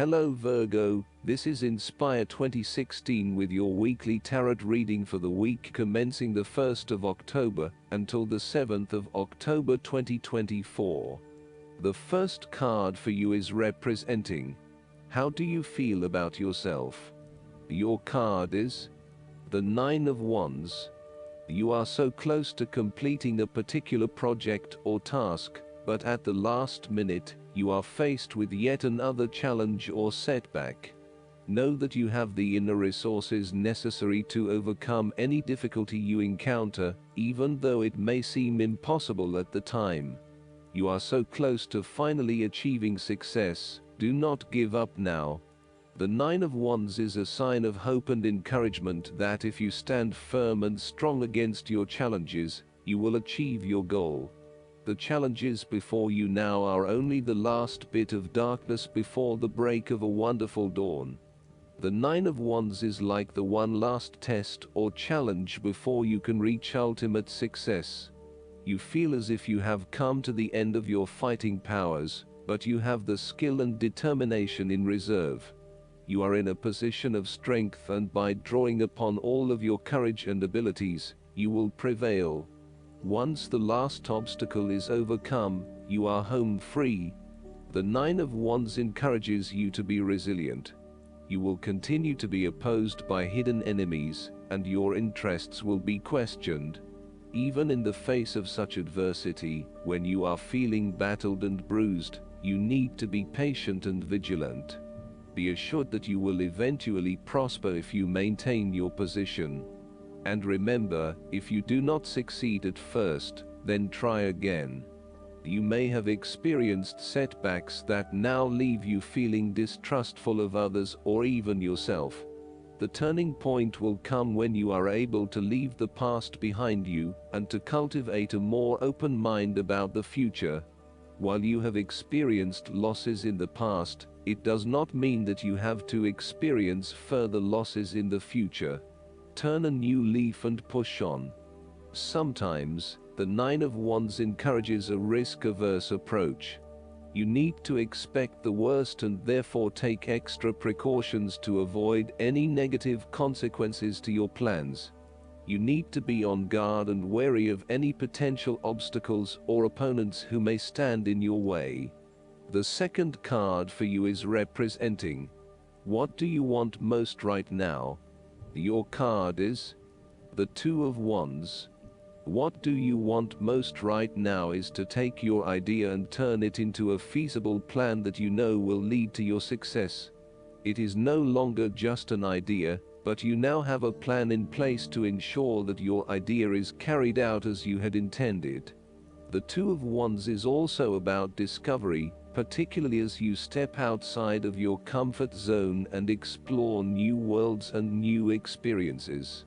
Hello Virgo, this is Inspire 2016 with your weekly tarot reading for the week commencing the 1st of October until the 7th of October 2024. The first card for you is representing. How do you feel about yourself? Your card is the Nine of Wands. You are so close to completing a particular project or task, but at the last minute, you are faced with yet another challenge or setback. Know that you have the inner resources necessary to overcome any difficulty you encounter, even though it may seem impossible at the time. You are so close to finally achieving success. Do not give up now. The Nine of Wands is a sign of hope and encouragement that if you stand firm and strong against your challenges, you will achieve your goal. The challenges before you now are only the last bit of darkness before the break of a wonderful dawn. The Nine of Wands is like the one last test or challenge before you can reach ultimate success. You feel as if you have come to the end of your fighting powers, but you have the skill and determination in reserve. You are in a position of strength, and by drawing upon all of your courage and abilities, you will prevail. Once the last obstacle is overcome, you are home free. The Nine of Wands encourages you to be resilient. You will continue to be opposed by hidden enemies, and your interests will be questioned. Even in the face of such adversity, when you are feeling battered and bruised, you need to be patient and vigilant. Be assured that you will eventually prosper if you maintain your position. And remember, if you do not succeed at first, then try again. You may have experienced setbacks that now leave you feeling distrustful of others or even yourself. The turning point will come when you are able to leave the past behind you and to cultivate a more open mind about the future. While you have experienced losses in the past, it does not mean that you have to experience further losses in the future. Turn a new leaf and push on. Sometimes, the Nine of Wands encourages a risk-averse approach. You need to expect the worst and therefore take extra precautions to avoid any negative consequences to your plans. You need to be on guard and wary of any potential obstacles or opponents who may stand in your way. The second card for you is representing. What do you want most right now? Your card is the Two of Wands. What do you want most right now is to take your idea and turn it into a feasible plan that you know will lead to your success. It is no longer just an idea, but you now have a plan in place to ensure that your idea is carried out as you had intended. The Two of Wands is also about discovery, particularly as you step outside of your comfort zone and explore new worlds and new experiences.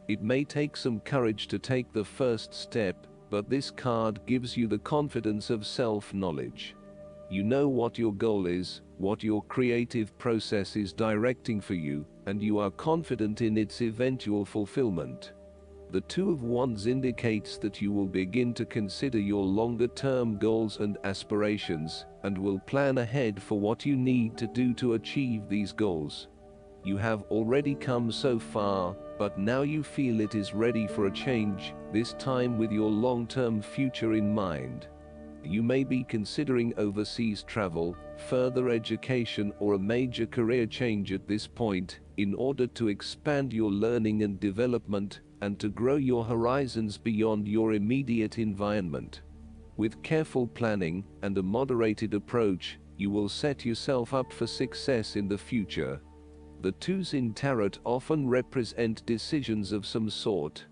It may take some courage to take the first step, but this card gives you the confidence of self-knowledge. You know what your goal is, what your creative process is directing for you, and you are confident in its eventual fulfillment. The Two of Wands indicates that you will begin to consider your longer-term goals and aspirations, and will plan ahead for what you need to do to achieve these goals. You have already come so far, but now you feel it is ready for a change, this time with your long-term future in mind. You may be considering overseas travel, further education, or a major career change at this point, in order to expand your learning and development, and to grow your horizons beyond your immediate environment. With careful planning and a moderated approach, you will set yourself up for success in the future. The twos in tarot often represent decisions of some sort.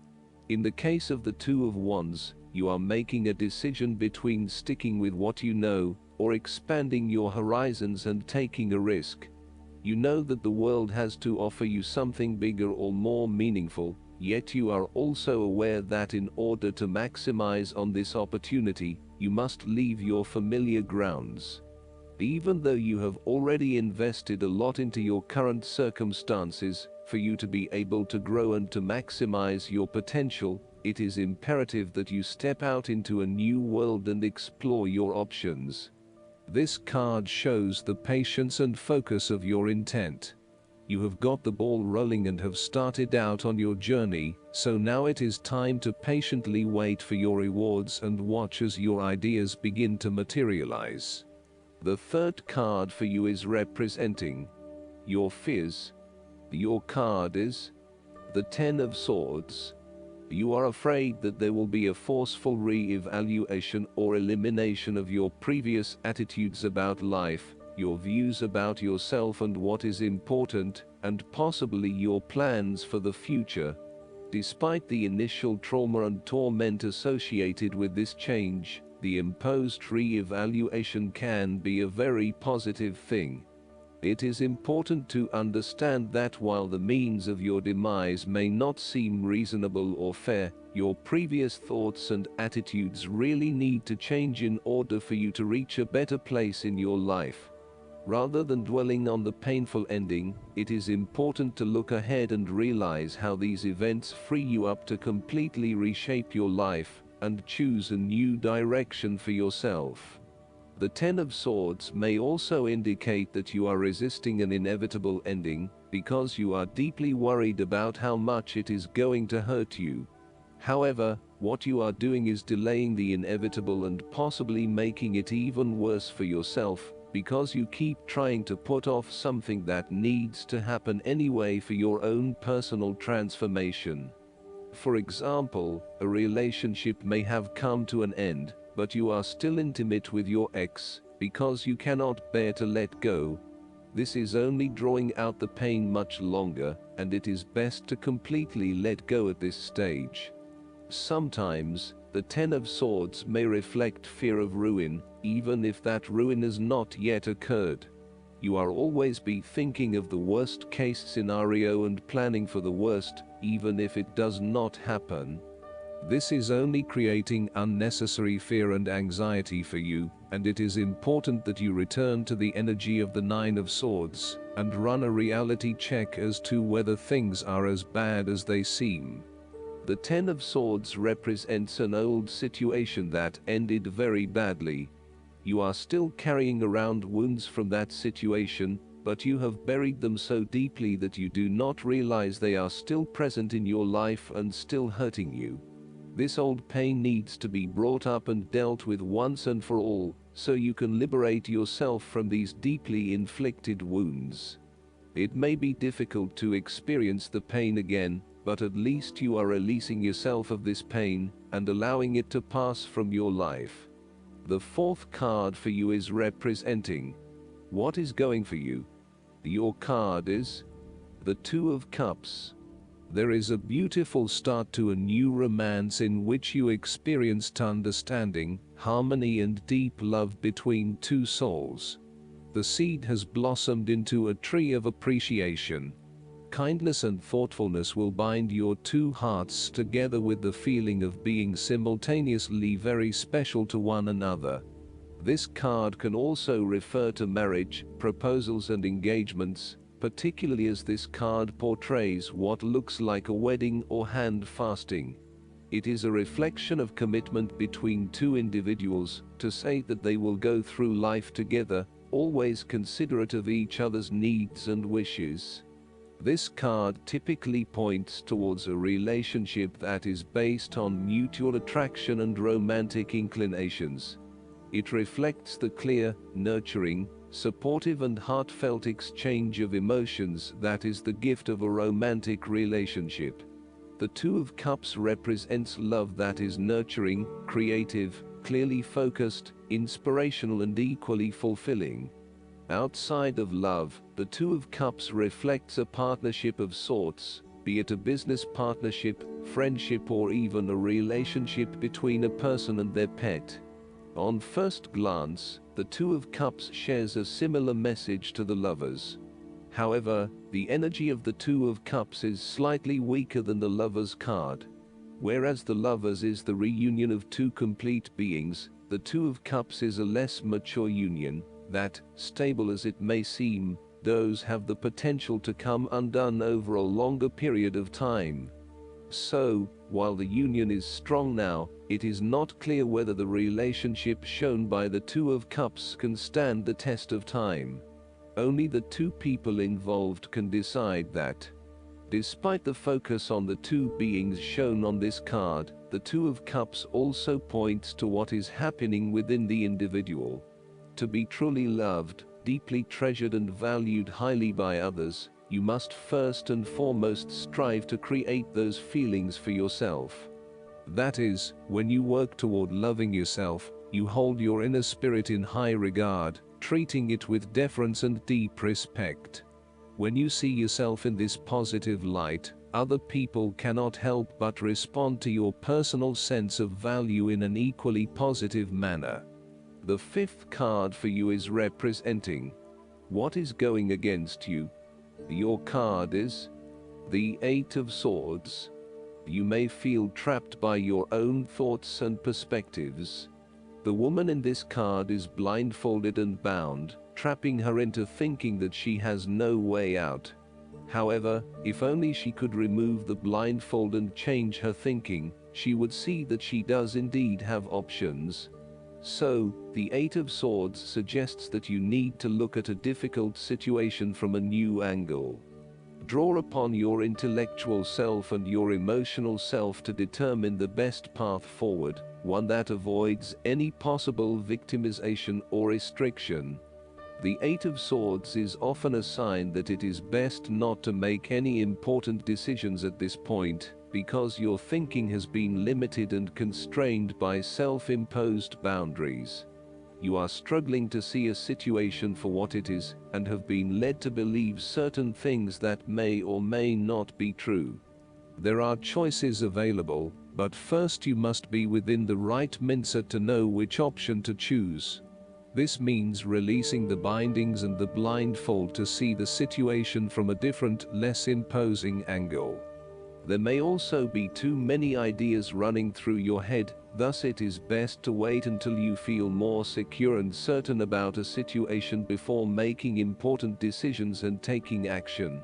In the case of the Two of Wands, you are making a decision between sticking with what you know, or expanding your horizons and taking a risk. You know that the world has to offer you something bigger or more meaningful, yet you are also aware that in order to maximize on this opportunity, you must leave your familiar grounds. Even though you have already invested a lot into your current circumstances, for you to be able to grow and to maximize your potential, it is imperative that you step out into a new world and explore your options. This card shows the patience and focus of your intent. You have got the ball rolling and have started out on your journey, so now it is time to patiently wait for your rewards and watch as your ideas begin to materialize. The third card for you is representing your fears. Your card is the Ten of Swords. You are afraid that there will be a forceful re-evaluation or elimination of your previous attitudes about life, your views about yourself and what is important, and possibly your plans for the future. Despite the initial trauma and torment associated with this change, the imposed re-evaluation can be a very positive thing. It is important to understand that while the means of your demise may not seem reasonable or fair, your previous thoughts and attitudes really need to change in order for you to reach a better place in your life. Rather than dwelling on the painful ending, it is important to look ahead and realize how these events free you up to completely reshape your life and choose a new direction for yourself. The Ten of Swords may also indicate that you are resisting an inevitable ending because you are deeply worried about how much it is going to hurt you. However, what you are doing is delaying the inevitable and possibly making it even worse for yourself, because you keep trying to put off something that needs to happen anyway for your own personal transformation. For example, a relationship may have come to an end, but you are still intimate with your ex because you cannot bear to let go. This is only drawing out the pain much longer, and it is best to completely let go at this stage. Sometimes, the Ten of Swords may reflect fear of ruin, even if that ruin has not yet occurred. You are always be thinking of the worst case scenario and planning for the worst, even if it does not happen. This is only creating unnecessary fear and anxiety for you, and it is important that you return to the energy of the Nine of Swords and run a reality check as to whether things are as bad as they seem. The Ten of Swords represents an old situation that ended very badly. You are still carrying around wounds from that situation, but you have buried them so deeply that you do not realize they are still present in your life and still hurting you. This old pain needs to be brought up and dealt with once and for all, so you can liberate yourself from these deeply inflicted wounds. It may be difficult to experience the pain again, but at least you are releasing yourself of this pain and allowing it to pass from your life. The fourth card for you is representing what is going for you. Your card is the Two of Cups. There is a beautiful start to a new romance in which you experienced understanding, harmony and deep love between two souls. The seed has blossomed into a tree of appreciation. Kindness and thoughtfulness will bind your two hearts together with the feeling of being simultaneously very special to one another. This card can also refer to marriage, proposals and engagements, particularly as this card portrays what looks like a wedding or hand fasting. It is a reflection of commitment between two individuals to say that they will go through life together, always considerate of each other's needs and wishes. This card typically points towards a relationship that is based on mutual attraction and romantic inclinations. It reflects the clear, nurturing, supportive and heartfelt exchange of emotions that is the gift of a romantic relationship. The Two of Cups represents love that is nurturing, creative, clearly focused, inspirational and equally fulfilling. Outside of love, the Two of Cups reflects a partnership of sorts, be it a business partnership, friendship or even a relationship between a person and their pet. On first glance, the Two of Cups shares a similar message to the Lovers. However, the energy of the Two of Cups is slightly weaker than the Lovers card. Whereas the Lovers is the reunion of two complete beings, the Two of Cups is a less mature union, that, stable as it may seem, those have the potential to come undone over a longer period of time. So, While the union is strong now, it is not clear whether the relationship shown by the Two of Cups can stand the test of time. Only the two people involved can decide that. Despite the focus on the two beings shown on this card, the Two of Cups also points to what is happening within the individual. To be truly loved, deeply treasured and valued highly by others, you must first and foremost strive to create those feelings for yourself. That is, when you work toward loving yourself, you hold your inner spirit in high regard, treating it with deference and deep respect. When you see yourself in this positive light, other people cannot help but respond to your personal sense of value in an equally positive manner. The fifth card for you is representing what is going against you. Your card is the Eight of Swords. You may feel trapped by your own thoughts and perspectives. The woman in this card is blindfolded and bound, trapping her into thinking that she has no way out. However, if only she could remove the blindfold and change her thinking, she would see that she does indeed have options. So, the Eight of Swords suggests that you need to look at a difficult situation from a new angle. Draw upon your intellectual self and your emotional self to determine the best path forward, one that avoids any possible victimization or restriction. The Eight of Swords is often a sign that it is best not to make any important decisions at this point, because your thinking has been limited and constrained by self-imposed boundaries. You are struggling to see a situation for what it is, and have been led to believe certain things that may or may not be true. There are choices available, but first you must be within the right mindset to know which option to choose. This means releasing the bindings and the blindfold to see the situation from a different, less imposing angle. There may also be too many ideas running through your head, thus it is best to wait until you feel more secure and certain about a situation before making important decisions and taking action.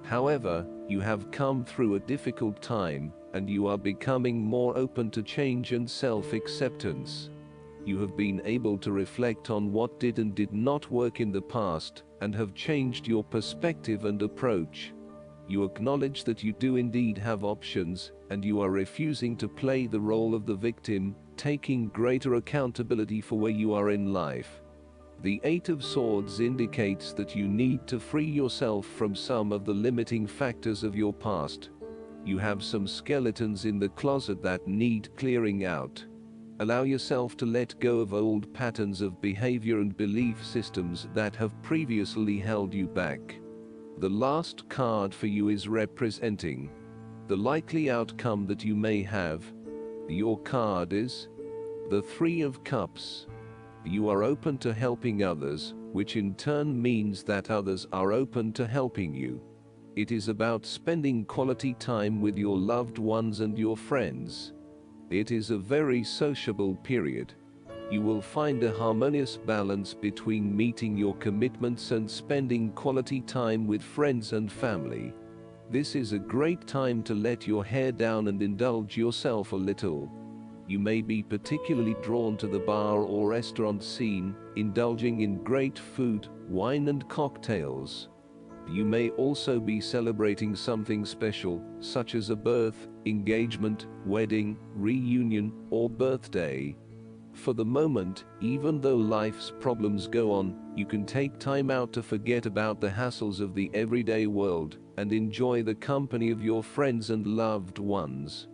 However, you have come through a difficult time, and you are becoming more open to change and self-acceptance. You have been able to reflect on what did and did not work in the past, and have changed your perspective and approach. You acknowledge that you do indeed have options, and you are refusing to play the role of the victim, taking greater accountability for where you are in life. The Eight of Swords indicates that you need to free yourself from some of the limiting factors of your past. You have some skeletons in the closet that need clearing out. Allow yourself to let go of old patterns of behavior and belief systems that have previously held you back. The last card for you is representing the likely outcome that you may have. Your card is the Three of Cups. You are open to helping others, which in turn means that others are open to helping you. It is about spending quality time with your loved ones and your friends. It is a very sociable period. You will find a harmonious balance between meeting your commitments and spending quality time with friends and family. This is a great time to let your hair down and indulge yourself a little. You may be particularly drawn to the bar or restaurant scene, indulging in great food, wine and cocktails. You may also be celebrating something special, such as a birth, engagement, wedding, reunion, or birthday. For the moment, even though life's problems go on, you can take time out to forget about the hassles of the everyday world and enjoy the company of your friends and loved ones.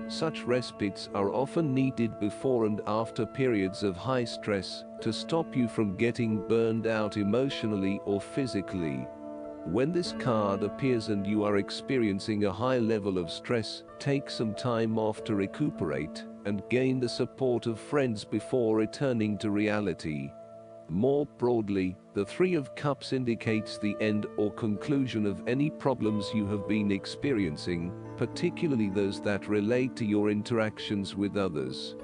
Such respites are often needed before and after periods of high stress to stop you from getting burned out emotionally or physically. When this card appears and you are experiencing a high level of stress, take some time off to recuperate and gain the support of friends before returning to reality. More broadly, the Three of Cups indicates the end or conclusion of any problems you have been experiencing, particularly those that relate to your interactions with others.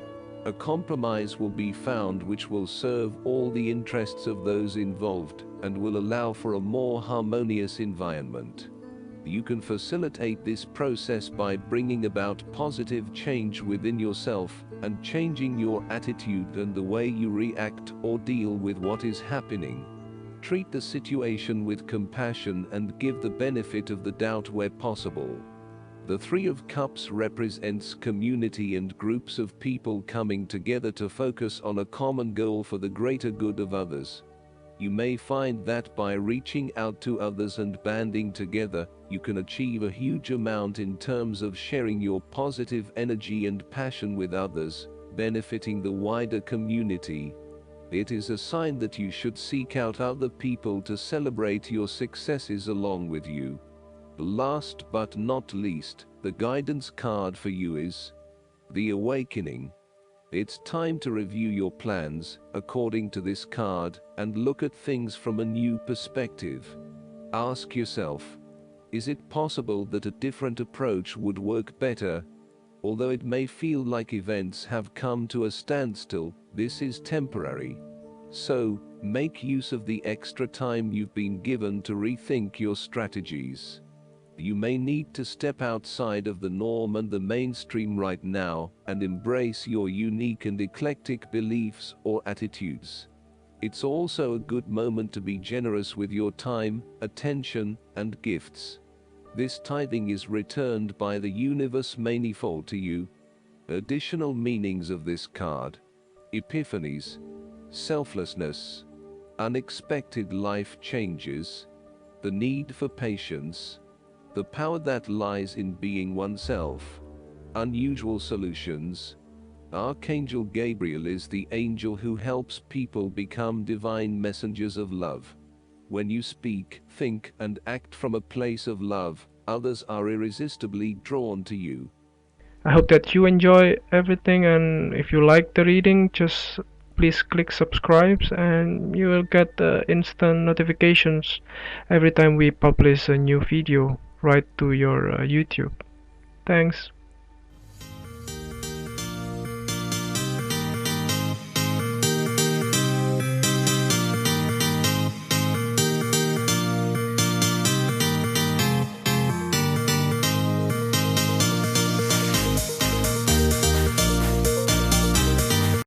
A compromise will be found which will serve all the interests of those involved and will allow for a more harmonious environment. You can facilitate this process by bringing about positive change within yourself and changing your attitude and the way you react or deal with what is happening. Treat the situation with compassion and give the benefit of the doubt where possible. The Three of Cups represents community and groups of people coming together to focus on a common goal for the greater good of others. You may find that by reaching out to others and banding together, you can achieve a huge amount in terms of sharing your positive energy and passion with others, benefiting the wider community. It is a sign that you should seek out other people to celebrate your successes along with you. Last but not least, the guidance card for you is the Awakening. It's time to review your plans, according to this card, and look at things from a new perspective. Ask yourself, is it possible that a different approach would work better? Although it may feel like events have come to a standstill, this is temporary. So, make use of the extra time you've been given to rethink your strategies. You may need to step outside of the norm and the mainstream right now and embrace your unique and eclectic beliefs or attitudes. It's also a good moment to be generous with your time, attention, and gifts. This tithing is returned by the universe manifold to you. Additional meanings of this card: epiphanies, selflessness, unexpected life changes, the need for patience, the power that lies in being oneself, unusual solutions. Archangel Gabriel is the angel who helps people become divine messengers of love. When you speak, think, and act from a place of love, others are irresistibly drawn to you. I hope that you enjoy everything, and if you like the reading, just please click subscribe and you will get instant notifications every time we publish a new video right to your YouTube. Thanks.